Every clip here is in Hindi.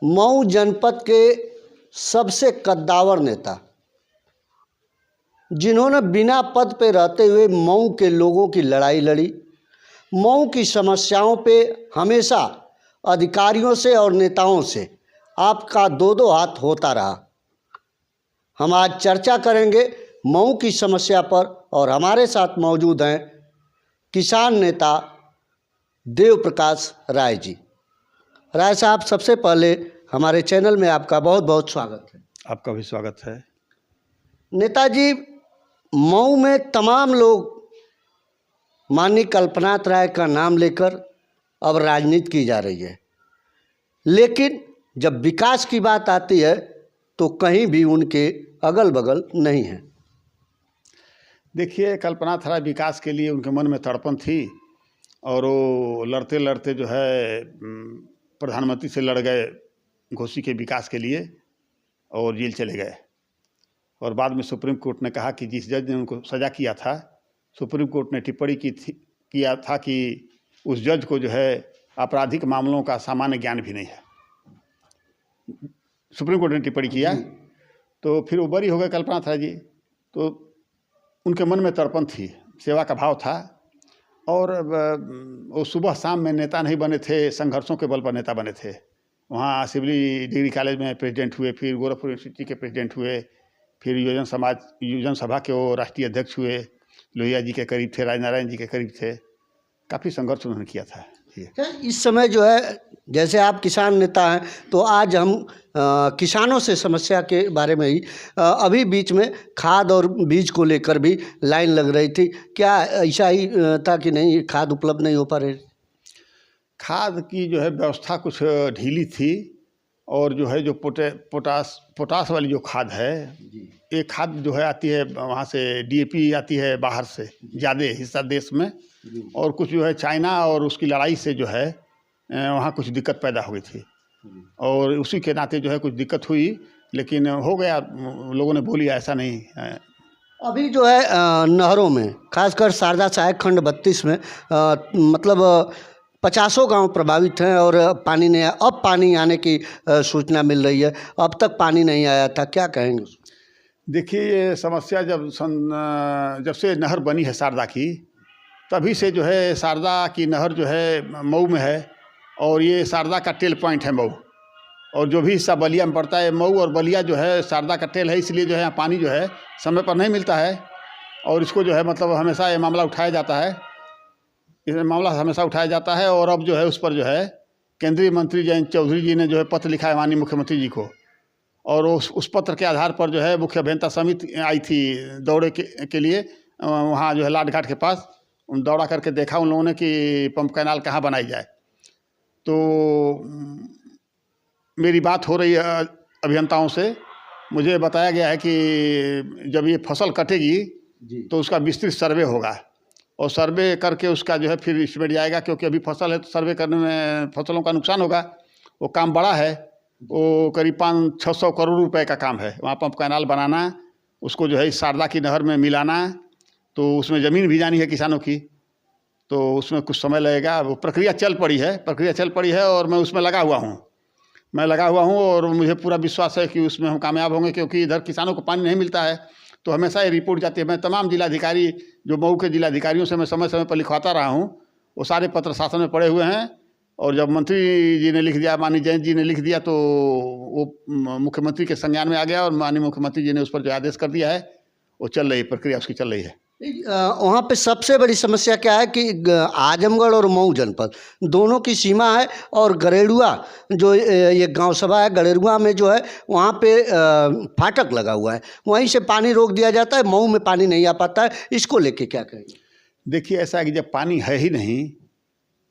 मऊ जनपद के सबसे कद्दावर नेता, जिन्होंने बिना पद पे रहते हुए मऊ के लोगों की लड़ाई लड़ी, मऊ की समस्याओं पे हमेशा अधिकारियों से और नेताओं से आपका दो दो हाथ होता रहा। हम आज चर्चा करेंगे मऊ की समस्या पर और हमारे साथ मौजूद हैं किसान नेता देव प्रकाश राय जी। राय साहब, सबसे पहले हमारे चैनल में आपका बहुत बहुत स्वागत है। आपका भी स्वागत है। नेताजी, मऊ में तमाम लोग माननीय कल्पनाथ राय का नाम लेकर अब राजनीति की जा रही है, लेकिन जब विकास की बात आती है तो कहीं भी उनके अगल बगल नहीं है। देखिए, कल्पनाथ राय विकास के लिए उनके मन में तड़पन थी और वो लड़ते लड़ते जो है प्रधानमंत्री से लड़ गए घोसी के विकास के लिए और जेल चले गए। और बाद में सुप्रीम कोर्ट ने कहा कि जिस जज ने उनको सज़ा किया था, सुप्रीम कोर्ट ने टिप्पणी किया था कि उस जज को जो है आपराधिक मामलों का सामान्य ज्ञान भी नहीं है। सुप्रीम कोर्ट ने टिप्पणी किया तो फिर वो बरी हो गए कल्पनाथ राय जी। तो उनके मन में तड़पन थी, सेवा का भाव था और वो सुबह शाम में नेता नहीं बने थे, संघर्षों के बल पर नेता बने थे। वहाँ सिविली डिग्री कॉलेज में प्रेसिडेंट हुए, फिर गोरखपुर यूनिवर्सिटी के प्रेसिडेंट युए, फिर योजन सभा के वो राष्ट्रीय अध्यक्ष हुए। लोहिया जी के करीब थे, राजनारायण जी के करीब थे। काफ़ी संघर्ष उन्होंने किया था। इस समय जो है, जैसे आप किसान नेता हैं, तो आज हम किसानों से समस्या के बारे में ही अभी बीच में खाद और बीज को लेकर भी लाइन लग रही थी। क्या ऐसा ही था कि नहीं, खाद उपलब्ध नहीं हो पा रही? खाद की जो है व्यवस्था कुछ ढीली थी और जो है जो पोटास वाली जो खाद है, ये खाद जो है आती है वहाँ से, डीएपी आती है बाहर से ज़्यादा हिस्सा देश में, और कुछ जो है चाइना और उसकी लड़ाई से जो है वहाँ कुछ दिक्कत पैदा हो गई थी और उसी के नाते जो है कुछ दिक्कत हुई, लेकिन हो गया। लोगों ने बोली ऐसा नहीं है। अभी जो है नहरों में, खासकर शारदा सहायक खंड 32 में मतलब 50 गांव प्रभावित हैं और पानी नहीं आया। अब पानी आने की सूचना मिल रही है, अब तक पानी नहीं आया था, क्या कहेंगे? देखिए, ये समस्या जब से नहर बनी है शारदा की, तभी से जो है शारदा की नहर जो है मऊ में है और ये शारदा का टेल पॉइंट है मऊ, और जो भी हिस्सा बलिया में पड़ता है, मऊ और बलिया जो है शारदा का टेल है। इसलिए जो है पानी जो है समय पर नहीं मिलता है और इसको जो है मतलब हमेशा ये मामला उठाया जाता है, और अब जो है उस पर जो है केंद्रीय मंत्री जयंत चौधरी जी ने जो है पत्र लिखा है माननीय मुख्यमंत्री जी को, और उस पत्र के आधार पर जो है मुख्य अभियंता समिति आई थी दौरे के लिए वहाँ जो है लाट घाट के पास। दौड़ा करके देखा उन लोगों ने कि पंप कैनाल कहाँ बनाई जाए। तो मेरी बात हो रही है अभियंताओं से, मुझे बताया गया है कि जब ये फसल कटेगी तो उसका विस्तृत सर्वे होगा और सर्वे करके उसका जो है फिर इसमें जाएगा, क्योंकि अभी फसल है तो सर्वे करने में फसलों का नुकसान होगा। वो काम बड़ा है, वो करीब 500-600 करोड़ रुपए का काम है। वहाँ पंप कैनाल बनाना, उसको जो है इस शारदा की नहर में मिलाना, तो उसमें ज़मीन भी जानी है किसानों की, तो उसमें कुछ समय लगेगा। वो प्रक्रिया चल पड़ी है और मैं उसमें लगा हुआ हूँ और मुझे पूरा विश्वास है कि उसमें हम कामयाब होंगे, क्योंकि इधर किसानों को पानी नहीं मिलता है तो हमेशा ये रिपोर्ट जाती है। मैं तमाम जिलाधिकारी, जो मऊ के जिलाधिकारियों से मैं समय समय पर लिखवाता रहा हूँ, वो सारे पत्र शासन में पड़े हुए हैं। और जब मंत्री जी ने लिख दिया, माननीय जयंत जी ने लिख दिया, तो वो मुख्यमंत्री के संज्ञान में आ गया और माननीय मुख्यमंत्री जी ने उस पर जो आदेश कर दिया है, वो चल रही प्रक्रिया उसकी चल रही है। वहाँ पे सबसे बड़ी समस्या क्या है कि आजमगढ़ और मऊ जनपद दोनों की सीमा है, और गरेड़ुआ जो ये गांव सभा है, गरेड़ुआ में जो है वहाँ पे फाटक लगा हुआ है, वहीं से पानी रोक दिया जाता है, मऊ में पानी नहीं आ पाता है। इसको लेके क्या कहेंगे? देखिए, ऐसा है कि जब पानी है ही नहीं,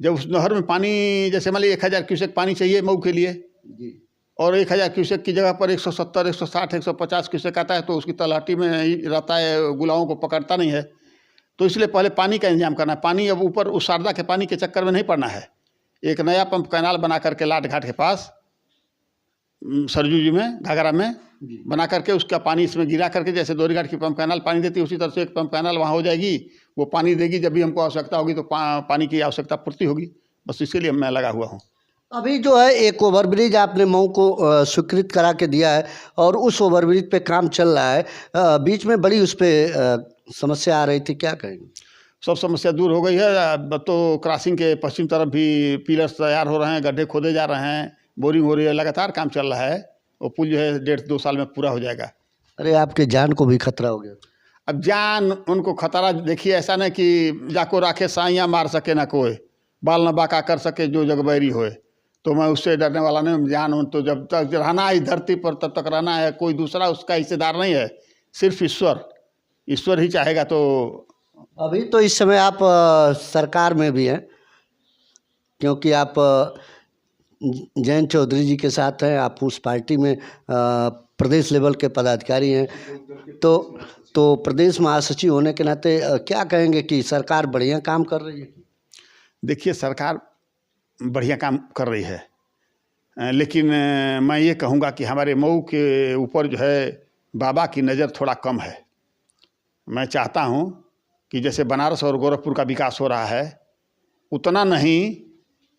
जब उस नहर में पानी, जैसे मान लीजिए 1000 क्यूसेक पानी चाहिए मऊ के लिए जी, और 1000 क्यूसेक की जगह पर 170, 160, 150 क्यूसेक आता है, तो उसकी तलहटी में ही रहता है, गुलावों को पकड़ता नहीं है। तो इसलिए पहले पानी का इंतजाम करना है। पानी अब ऊपर उस शारदा के पानी के चक्कर में नहीं पड़ना है। एक नया पंप कैनाल बना करके लाट घाट के पास सरजू जी में, घाघरा में बना करके उसका पानी इसमें गिरा करके, जैसे दोहरी घाट की पंप कैनाल पानी देती है, उसी तरह से एक पंप कैनाल वहाँ हो जाएगी। वो पानी देगी, जब भी हमको आवश्यकता होगी तो पानी की आवश्यकता पूर्ति होगी। बस इसके लिए मैं लगा हुआ हूँ। अभी जो है एक ओवरब्रिज आपने मऊ को स्वीकृत करा के दिया है और उस ओवरब्रिज पे काम चल रहा है। बीच में बड़ी उस पर समस्या आ रही थी, क्या कहेंगे? सब समस्या दूर हो गई है। अब तो क्रॉसिंग के पश्चिम तरफ भी पिलर्स तैयार हो रहे हैं, गड्ढे खोदे जा रहे हैं, बोरिंग हो रही है, लगातार काम चल रहा है। वो पुल जो है 1.5-2 साल में पूरा हो जाएगा। अरे आपके जान को भी खतरा हो गया। अब जान उनको खतरा देखिए, ऐसा नहीं कि जाको राखे साइयाँ मार सके ना कोई, बाल न बाका कर सके जो जगबैरी होए। तो मैं उससे डरने वाला नहीं। जान तो जब तक रहना है इस धरती पर तब तक रहना है, कोई दूसरा उसका हिस्सेदार नहीं है, सिर्फ ईश्वर ही चाहेगा। तो अभी तो इस समय आप सरकार में भी हैं, क्योंकि आप जयंत चौधरी जी के साथ हैं, आप उस पार्टी में प्रदेश लेवल के पदाधिकारी हैं। तो प्रदेश महासचिव होने के नाते क्या कहेंगे कि सरकार बढ़िया काम कर रही है? देखिए, सरकार बढ़िया काम कर रही है, लेकिन मैं ये कहूँगा कि हमारे मऊ के ऊपर जो है बाबा की नज़र थोड़ा कम है। मैं चाहता हूँ कि जैसे बनारस और गोरखपुर का विकास हो रहा है, उतना नहीं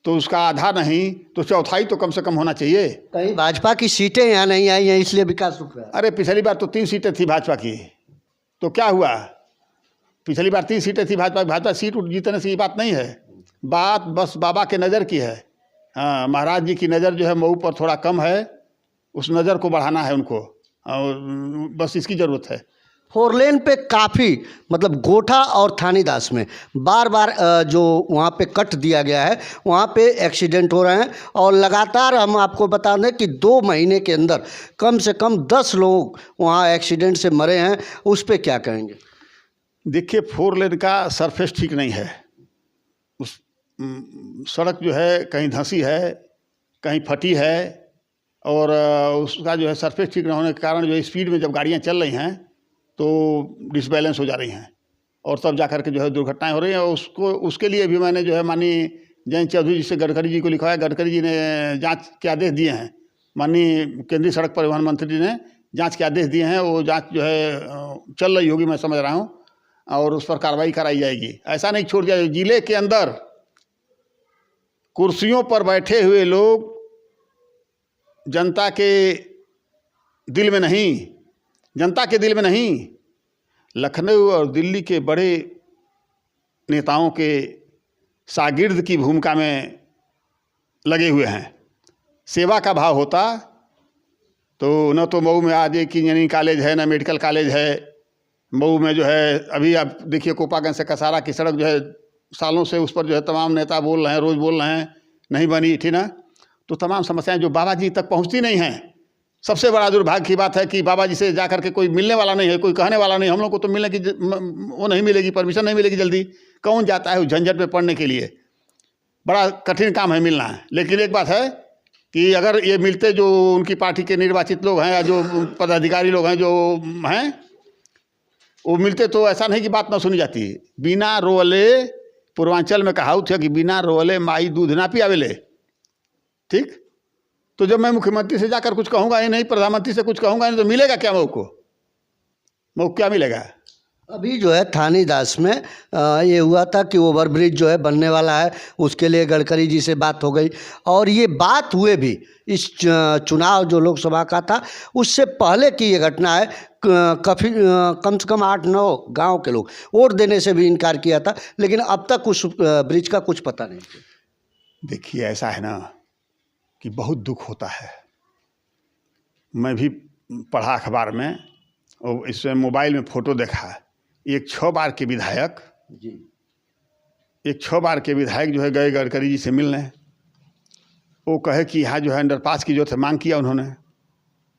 तो उसका आधा नहीं तो चौथाई तो कम से कम होना चाहिए। कहीं भाजपा की सीटें यहाँ नहीं आई हैं इसलिए विकास रुक रहा है। अरे पिछली बार तो 3 सीटें थी भाजपा की, तो क्या हुआ? पिछली बार 3 सीटें थी भाजपा सीट जीतने से ये बात नहीं है। बात बस बाबा के नज़र की है। हाँ, महाराज जी की नज़र जो है मऊ पर थोड़ा कम है, उस नज़र को बढ़ाना है उनको, और बस इसकी ज़रूरत है। 4 लेन पे काफ़ी मतलब गोठा और थानीदास में बार बार जो वहाँ पे कट दिया गया है वहाँ पे एक्सीडेंट हो रहे हैं, और लगातार हम आपको बता दें कि 2 महीने के अंदर कम से कम 10 लोग वहाँ एक्सीडेंट से मरे हैं। उस पे क्या कहेंगे? देखिए, 4 लेन का सरफेस ठीक नहीं है। उस सड़क जो है कहीं धंसी है, कहीं फटी है, और उसका जो है सरफेस ठीक न होने के कारण जो है स्पीड में जब गाड़ियाँ चल रही हैं तो डिसबैलेंस हो जा रही हैं, और तब जा कर के जो है दुर्घटनाएं हो रही हैं। उसके लिए भी मैंने जो है माननीय जयंत चौधरी जी से गडकरी जी को लिखा है। गडकरी जी ने जांच के आदेश दिए हैं, माननीय केंद्रीय सड़क परिवहन मंत्री जी ने जांच के आदेश दिए हैं। वो जांच जो है चल रही होगी, मैं समझ रहा हूँ, और उस पर कार्रवाई कराई जाएगी। ऐसा नहीं छोड़ दिया। जिले के अंदर कुर्सियों पर बैठे हुए लोग जनता के दिल में नहीं, लखनऊ और दिल्ली के बड़े नेताओं के शागिर्द की भूमिका में लगे हुए हैं। सेवा का भाव होता तो न तो मऊ में आज एक इंजीनियरिंग कॉलेज है, न मेडिकल कॉलेज है। मऊ में जो है अभी आप देखिए कोपागंज से कसारा की सड़क जो है सालों से उस पर जो है तमाम नेता बोल रहे हैं, रोज़ बोल रहे हैं, नहीं बनी, ठीक ना। तो तमाम समस्याएं जो बाबा जी तक पहुंचती नहीं हैं। सबसे बड़ा दुर्भाग्य की बात है कि बाबा जी से जा कर के कोई मिलने वाला नहीं है, कोई कहने वाला नहीं। हम लोग को तो मिलने की वो नहीं मिलेगी, परमिशन नहीं मिलेगी जल्दी। कौन जाता है उस झंझट में पड़ने के लिए? बड़ा कठिन काम है मिलना है। लेकिन एक बात है कि अगर ये मिलते जो उनकी पार्टी के निर्वाचित लोग हैं या जो पदाधिकारी लोग हैं जो हैं, वो मिलते तो ऐसा नहीं कि बात ना सुनी जाती। बिना रोअले, पूर्वांचल में कहावत है कि बिना रोअले माई दूध ना पियावेले, ठीक। तो जब मैं मुख्यमंत्री से जाकर कुछ कहूँगा ही नहीं, प्रधानमंत्री से कुछ कहूँगा नहीं, तो मिलेगा क्या मऊ को क्या मिलेगा? अभी जो है थानीदास में ये हुआ था कि ओवरब्रिज जो है बनने वाला है, उसके लिए गडकरी जी से बात हो गई, और ये बात हुए भी इस चुनाव जो लोकसभा का था उससे पहले की ये घटना है। काफ़ी कम से कम 8-9 गांव के लोग वोट देने से भी इनकार किया था, लेकिन अब तक उस ब्रिज का कुछ पता नहीं। देखिए, ऐसा है ना कि बहुत दुख होता है। मैं भी पढ़ा अखबार में और इसमें मोबाइल में फ़ोटो देखा। एक 6 बार के विधायक जो है गए गडकरी जी से मिलने। वो कहे कि यहाँ जो है अंडरपास की जो थे मांग किया उन्होंने,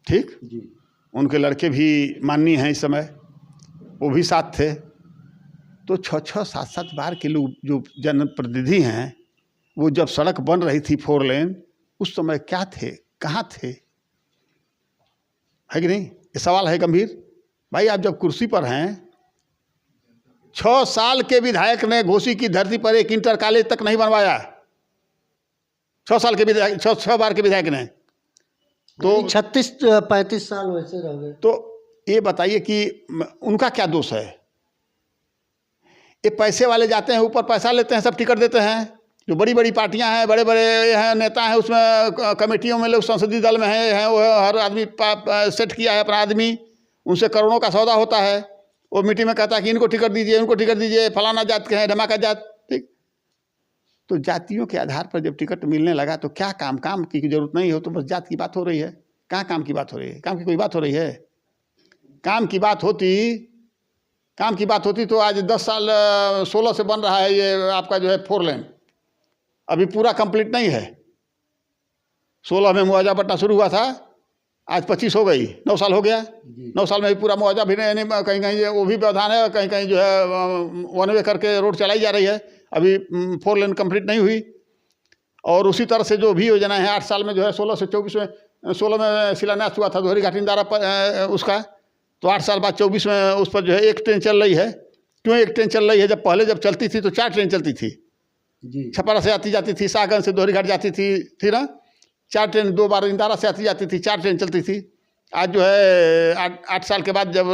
ठीक जी। उनके लड़के भी माननीय हैं इस समय, वो भी साथ थे। तो 6-6, 7-7 बार के लोग जो जनप्रतिनिधि हैं, वो जब सड़क बन रही थी 4 लेन, उस समय क्या थे, कहाँ थे? है कि नहीं? ये सवाल है गंभीर। भाई, आप जब कुर्सी पर हैं, 6 साल के विधायक ने घोसी की धरती पर एक इंटर कॉलेज तक नहीं बनवाया। 6 साल के विधायक, 6 बार के विधायक ने, तो 36-35 साल वैसे रह गए। तो ये बताइए कि उनका क्या दोष है? ये पैसे वाले जाते हैं, ऊपर पैसा लेते हैं, सब टिकट देते हैं, जो बड़ी बड़ी पार्टियां हैं, बड़े बड़े हैं नेता हैं, उसमें कमेटियों में लोग संसदीय दल में हैं, वो हर आदमी सेट किया है अपना आदमी, उनसे करोड़ों का सौदा होता है। वो मीटिंग में कहता है कि इनको टिकट दीजिए, उनको टिकट दीजिए, फलाना जात के हैं, धमाका जात, ठीक। तो जातियों के आधार पर जब टिकट मिलने लगा तो क्या काम की जरूरत नहीं हो, तो बस जात की बात हो रही है। कहाँ काम की बात हो रही है? काम की कोई बात हो रही है? काम की बात होती तो आज 10 साल 16 से बन रहा है ये आपका जो है 4 लेन, अभी पूरा कंप्लीट नहीं है। 16 में मुआवजा बंटना शुरू हुआ था, आज 25 हो गई, 9 साल हो गया। 9 साल में भी पूरा मुआवजा भी नहीं, कहीं कहीं वो भी व्यवधान है, कहीं कहीं जो है 1 वे करके रोड चलाई जा रही है, अभी 4 लेन कंप्लीट नहीं हुई। और उसी तरह से जो भी योजना है 8 साल में जो है 16 से 24 में, 16 में शिलान्यास हुआ था दोहरी घाटी इंदारा पर उसका, तो 8 साल बाद 24 में उस पर जो है 1 ट्रेन चल रही है। क्यों 1 ट्रेन चल रही है? जब पहले जब चलती थी तो 4 ट्रेन चलती थी जी। छपरा से आती जाती थी, शाहगंज से दोहरी घाट जाती थी ना, 4 ट्रेन, 2 बार इंदारा से आती जाती थी, 4 ट्रेन चलती थी। आज जो है 8 साल के बाद जब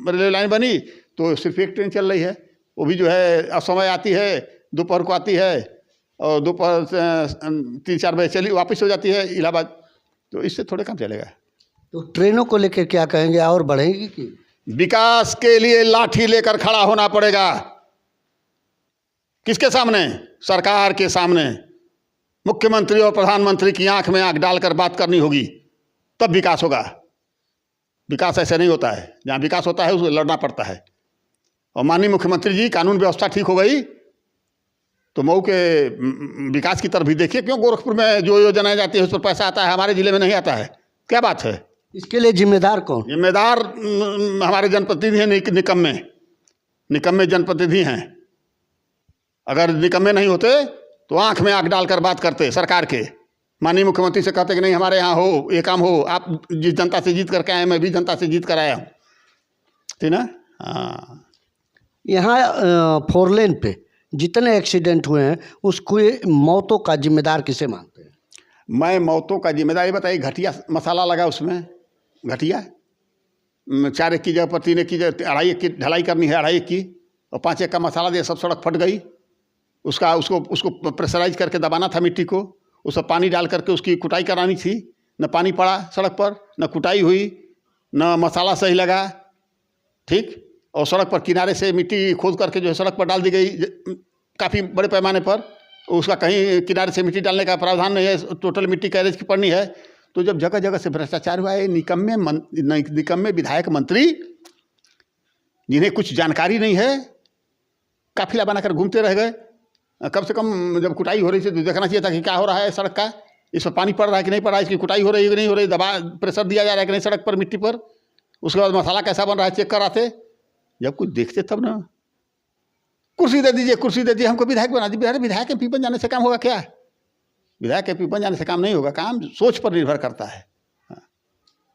रेलवे लाइन बनी तो सिर्फ 1 ट्रेन चल रही है, वो भी जो है असमय आती है, दोपहर को आती है और दोपहर 3-4 बजे चली वापस हो जाती है इलाहाबाद। तो इससे थोड़े काम चलेगा। तो ट्रेनों को लेकर क्या कहेंगे, और बढ़ेगी कि? विकास के लिए लाठी लेकर खड़ा होना पड़ेगा। किसके सामने? सरकार के सामने। मुख्यमंत्री और प्रधानमंत्री की आंख में आंख डालकर बात करनी होगी, तब विकास होगा। विकास ऐसे नहीं होता है, जहाँ विकास होता है उसको लड़ना पड़ता है। और माननीय मुख्यमंत्री जी, कानून व्यवस्था ठीक हो गई तो मऊ के विकास की तरफ भी देखिए। क्यों गोरखपुर में जो योजनाएं जाती है उस पर पैसा आता है, हमारे जिले में नहीं आता है? क्या बात है? इसके लिए जिम्मेदार कौन? जिम्मेदार हमारे जनप्रतिनिधि हैं, निकम्मे जनप्रतिनिधि हैं। अगर निकम्मे नहीं होते तो आंख में आंख डालकर बात करते सरकार के। माननीय मुख्यमंत्री से कहते कि नहीं हमारे यहाँ हो, ये काम हो, आप जिस जनता से जीत करके आए, मैं भी जनता से जीत कर आया हूँ, ठीक ना। हाँ, यहाँ 4 लेन पे जितने एक्सीडेंट हुए हैं उसको मौतों का जिम्मेदार किसे मानते हैं? मैं मौतों का जिम्मेदारी बताइए, घटिया मसाला लगा उसमें, घटिया 4 एक की जगह पर 3 एक की जगह 2.5 एक की ढलाई करनी है, 2.5 एक की, और 5 एक का मसाला दिया, सब सड़क फट गई। उसको प्रेशराइज करके दबाना था मिट्टी को, उसमें पानी डाल करके उसकी कुटाई करानी थी। न पानी पड़ा सड़क पर, न कुटाई हुई, न मसाला सही लगा, ठीक। और सड़क पर किनारे से मिट्टी खोद करके जो है सड़क पर डाल दी गई काफ़ी बड़े पैमाने पर। उसका कहीं किनारे से मिट्टी डालने का प्रावधान नहीं है, टोटल मिट्टी कैरेज की पड़नी है। तो जब जगह जगह से भ्रष्टाचार हुआ है, निकम्मे विधायक मंत्री जिन्हें कुछ जानकारी नहीं है, काफिला बनाकर घूमते रह गए। कम से कम जब कुटाई हो रही थी तो देखना चाहिए था कि क्या हो रहा है सड़क का, इस पर पानी पड़ रहा है कि नहीं पड़ रहा है, इसकी कुटाई हो रही है कि नहीं हो रही, दबाव प्रेशर दिया जा रहा है कि नहीं सड़क पर, मिट्टी पर। उसके बाद मसाला कैसा बन रहा है चेक कराते। जब कुछ देखते तब ना। कुर्सी दे दीजिए, हमको विधायक बना दीजिए। अरे विधायक एमपी बन जाने से काम होगा क्या? विधायक एमपी बन जाने से काम नहीं होगा, काम सोच पर निर्भर करता है।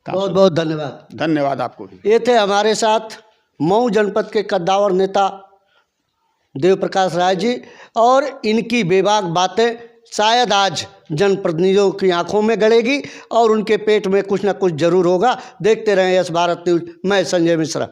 बहुत बहुत धन्यवाद। धन्यवाद आपको भी। ये थे हमारे साथ मऊ जनपद के कद्दावर नेता देव प्रकाश राय जी, और इनकी बेबाक बातें शायद आज जनप्रतिनिधियों की आंखों में गड़ेगी और उनके पेट में कुछ ना कुछ जरूर होगा। देखते रहें यस भारत न्यूज़। मैं संजय मिश्रा।